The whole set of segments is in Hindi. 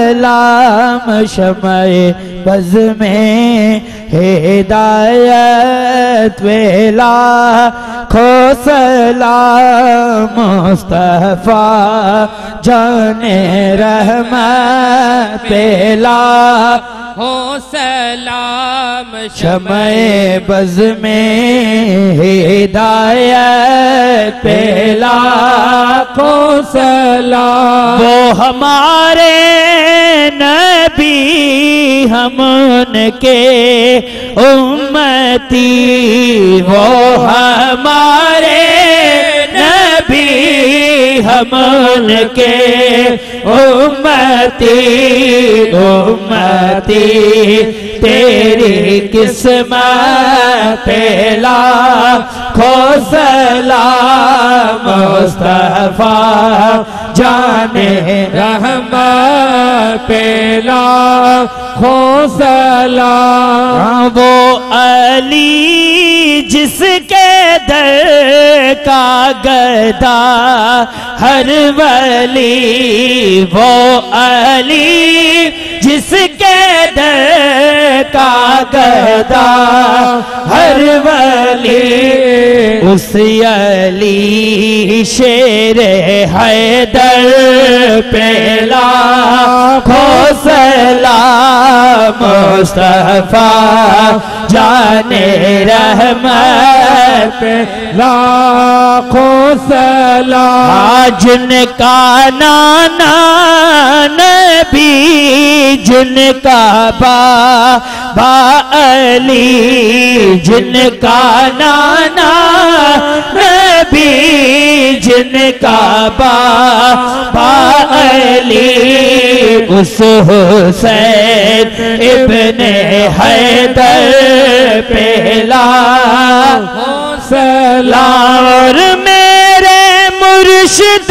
सलाम शमए बज़ में हिदायत वेला खो सलाम मुस्तफा जाने रहमत पेला हो सलाम शमए बज़ में हिदायत पेला को सलाम। वो हमारे नबी हम उनके उम्मती, वो हमारे नबी हम उनके उम्मती, उम्मती तेरी किस्मत पेला खो सलाम मुस्तफा जाने रहमत पेला खो सलाम। वो अली जिसके दर का गदा हर वली, वो अली जिसके दर का गदा हर वली, उस अली शेर हैदर पेला खो सलाम मुस्तफा जाने रहमत पेला खो सलाम। जिनका नाना नबी, जिनका बाबा अली, जिनका नाना नबी, जिनका बाबा अली, उस हुसैन इब्ने हैदर पेला हो सलाम। और मेरे मुर्शिद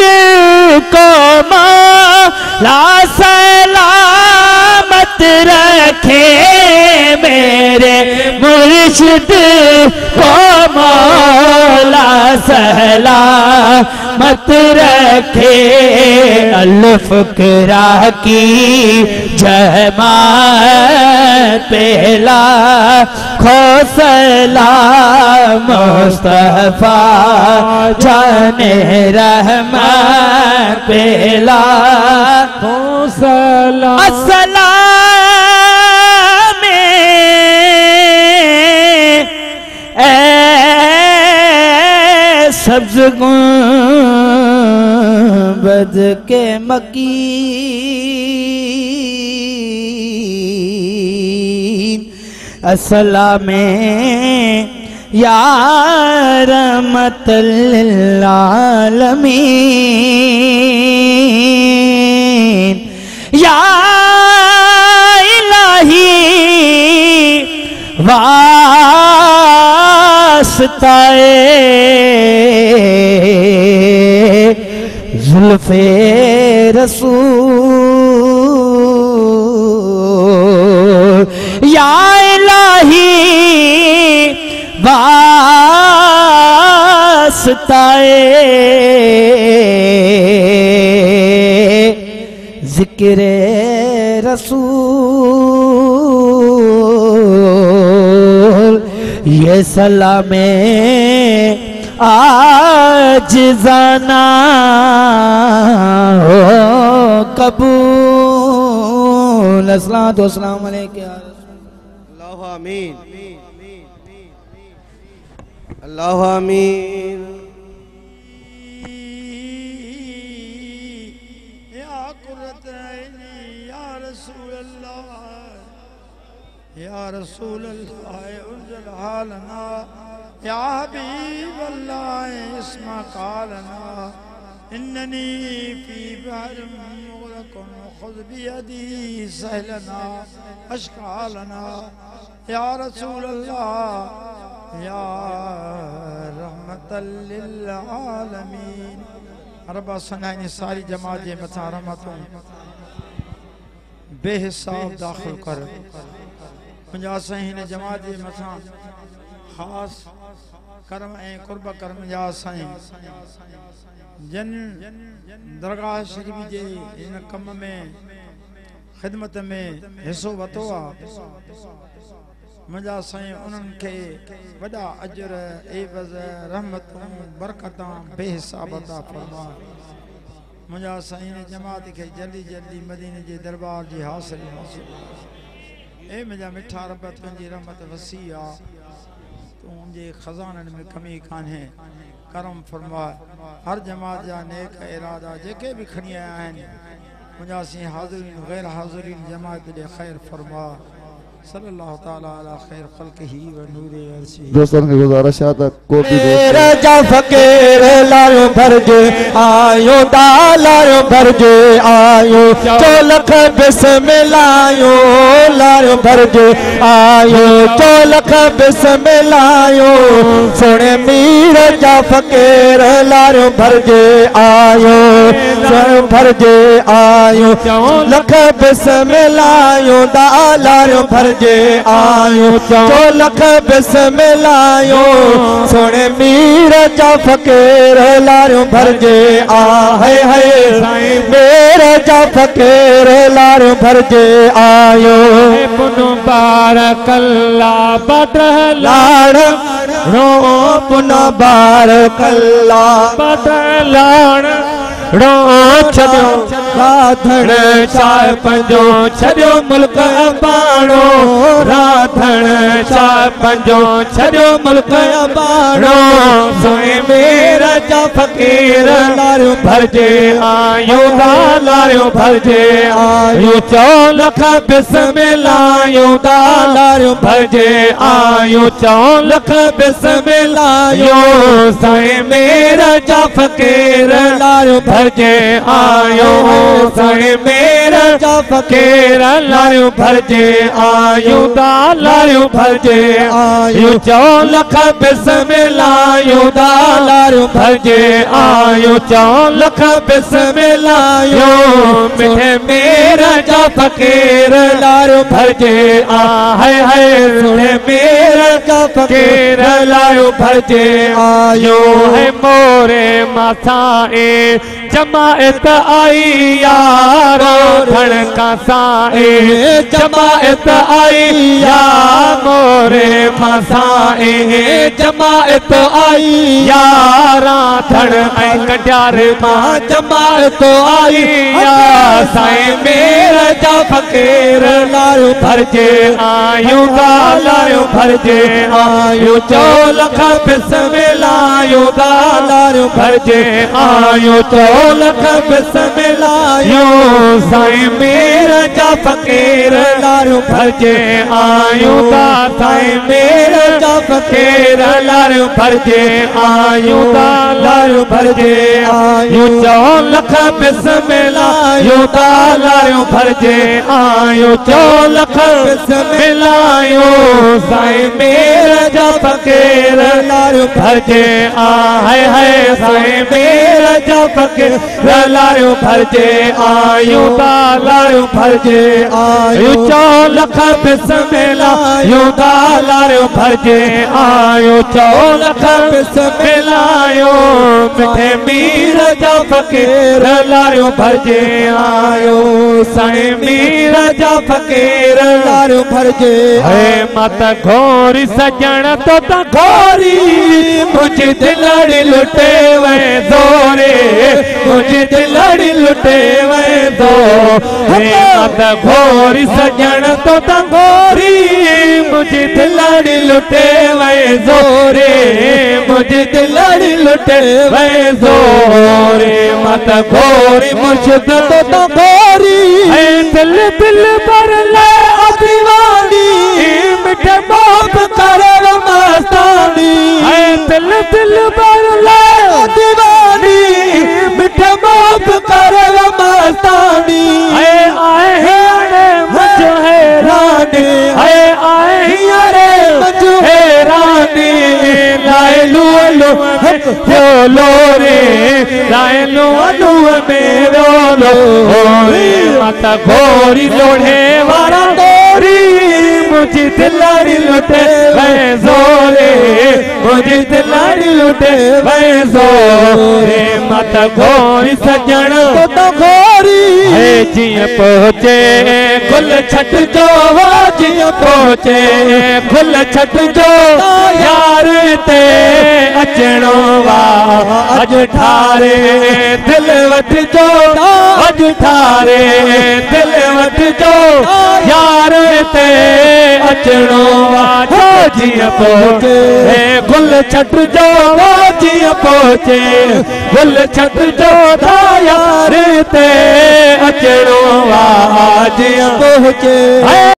को मौला सलामत रखे, मेरे मुर्शिद को मौला सलामत रखे। अल-फुकरा की जमात पेला खो सलाम मुस्तफा जाने रहमत पेला खो सलाम। अस्सलाम सब्ज़ गुंबद के मकीन, अस्सलाम या रहमतल लिल आलमीन, या इलाही वास्ताए जुल्फे रसूल, या इलाही वास्ताए जिक्र रसूल, ये सलामे आज जाना हो कबूल। अस्सलातु वस्सलामु अलैका या अल्लाहु आमीन, अल्लाहु आमीन। या कुर्रत ऐनी या रसूल अल्लाह, या रसूल अल्लाह उन्ज़िल हालना, या हबीब अल्लाह इस्मा कालना, इन्ननी फी बहर मुग़रक़ुन खुज़ बियदी सहलना अश्कालना, या रसूल अल्लाह या रहमतल लिल आलमीन। अरबा सनाइनी सारी जमात जे मथां रहमतूं बेहिसाब दाखिल कर। मुंहिंजा साईं हिन जमात जे मथां ख़ासि करम ऐं कुर्ब कर। मुंहिंजा साईं जिन दरगाह शरीफ़ जे हिन कम में खिदमत में हिस्सो वतो आ मुंहिंजा साईं उन्हनि खे वॾा अजर एवज़ रहमतूं बरकतां बेहिसाब अता फरमा मुंहिंजा साईं जमात खे जल्दी जल्दी मदीने जे दरबार जी हासिल हासिल ए मुंहिंजा मिठा रब तुंहिंजी रहमत वसी आ तुंहिंजे खज़ाननि में कमी कान्हे करम फरमा हर जमात जा नेक इरादा जेके भी खणी आया आहिनि मुंहिंजा साईं हाज़िरीन गैर हाज़िरीन जमात दे खैर फरमा सल्लल्लाहु ताला अला खैर खल्क़िही व नूरे अर्शी दोस्तों की गुजारिश है तो कोई मेरा जा फकीर लाल भरजे आयो दालार भरजे आयो चौलख बिस्मिल्लायो लाल भरजे आयो चौलख बिस्मिल्लायो सोने मीर जा फकीर लाल भरजे आयो सोने भरजे आयो चौलख बिस्मिल्लायो दालार भरजे आयो चौलख बिस्मिल्लायो सोने मीर जा फकीर लारो भरजे आ है मेरा जा फकीर लारो भरजे आयो पुनु बारक अल्लाह बदर लाड़ रो पुना बारक अल्लाह बदर लाड़ रो छॾियो राधण चाय पंजो छॾियो मुल्क बाणो राधण चाय पंजो छॾियो मुल्क बाणो सोए मेरा जा फकीर लारो भरजे आयो लारो भरजे आयो चौलख बिस्मिल्लायो लारो भरजे आयो चौलख बिस्मिल्लायो सोए मेरा जा फकीर लारो भरजे आयो साईं मेरा जा फकीर लायो भरजे आयो लायो भरजे आयो चौलख बिस्मिल्लायो लायो भरजे आयो चौलख बिस्मिल्लायो मिठे मेरा जा फकीर लायो भरजे है सुने मेरा जा फकीर लायो भरजे आयो है मोरे मासाए जमात आई यारो धड़का साए जमात आई यार मोरे मसाए जमात आई यारा धड़ कट्यार मां जमात आई यार साईं मेरा जा फकीर लायो भरजे आयो लायो भरजे आयो चौलख बिस्मिल्लायो लायो भरजे आयो चौलख बिस्मिल्लायो साईं मेरा जा फकीर लारो भरजे आयो साईं मेरा जा फकीर लारो भरजे आयो लारो भरजे आयो चौलख बिस्मिल्लायो लारो भरजे आयो चौलख बिस्मिल्लायो साईं मेरा जा फकीर लारो भरजे है साईं मेरा जा फकीर लारो भरजे आयो लारो भरजे आयो चौलख बिस्मिल्लायो लारो भरजे आयो चौलख बिस्मिल्लायो मिठे मीर जा फकीर लारो भरजे आयो साईं मीर जा फकीर लारो भरजे है मत घोरी सजण तो ता घोरी मुझे दिलड़ी लुटे वे जोरे मुझे दिलड़ी लुटे वे दो मत घोरी सजण तो ता घोरी मुझे दिलड़ी लुटे वे जोरे मुझे दिलड़ी लुटे वे जोरे मत घोरी मुर्शिद तो ता घोरी है दिल दिल पर ले दीवानी मिठे बाप करे मस्तानी है दिल दिल पर ले दीवानी मिठे बाप करे मस्तानी है आए अरे मुझे हैरानी है आए अरे मुझे हैरानी लाइलू लो लो रे लाइलू लो मेरो लो मत घोरी लोढ़े वाला गोरी मुझे दिलड़ी लुटे वे जोरे मुझे दिलड़ी लुटे वे जोरे मत घोरी सजण तो घोरी यारी जियां पहुंचे गुल छट जो जियां पहुंचे गुल छट जो यार ते अचणो वा अज ठारे दिल वठ जो अज ठारे दिल वठ जो यार ते अचणो वा जियां पहुंचे गुल छट जो जियां पहुंचे गुल छट जो यार ते अचणो वा जियां पहुंचे।